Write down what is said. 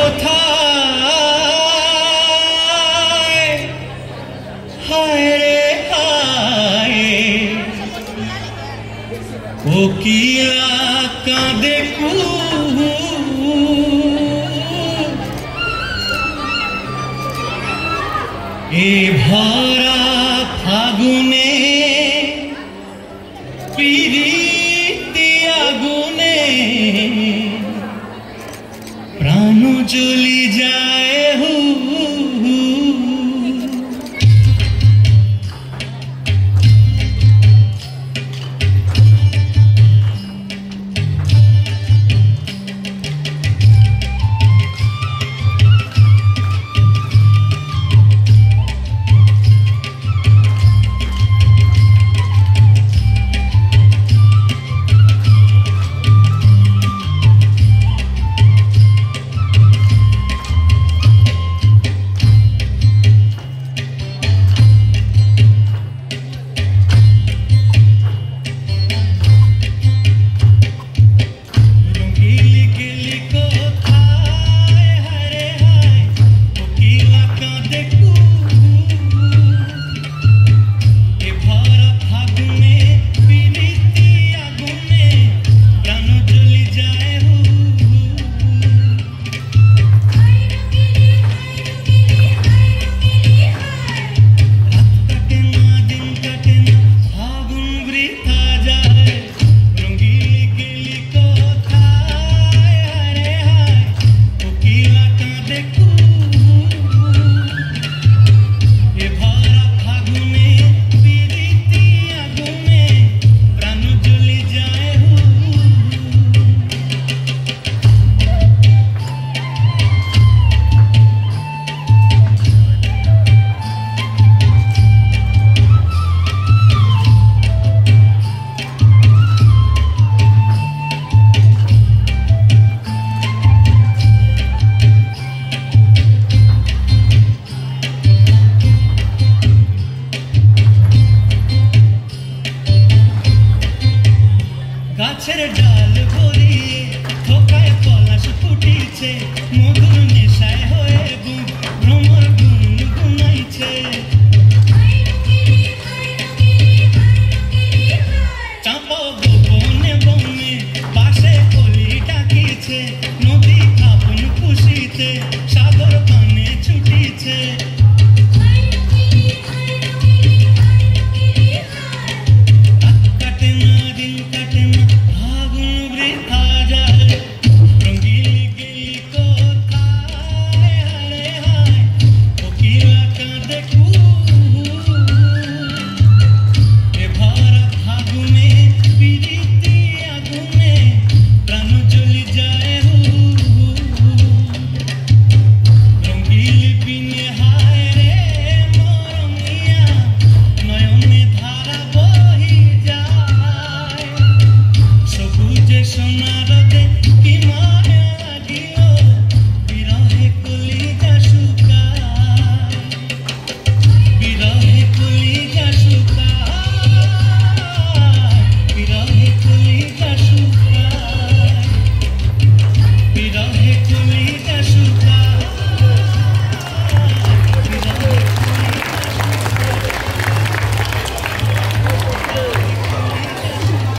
কোথায় হায় রে হায় কোকিলা কাঁদে কুহু এ ভরা ফাগুনে প্রীতি আগুনে প্রাণ জ্বলি যায় হু গাছের ডাল ভরিয়ে থোকায় পলাশ ফুটিছে মধুর নেশায় হয়ে বুক ভ্রমর গুন গুনাইছে চাঁপা বনে বনে পাশে কলি ডাকিছে নদী আপন খুশিতে সাগর পানে ছুটিছে সোনার দে কি মা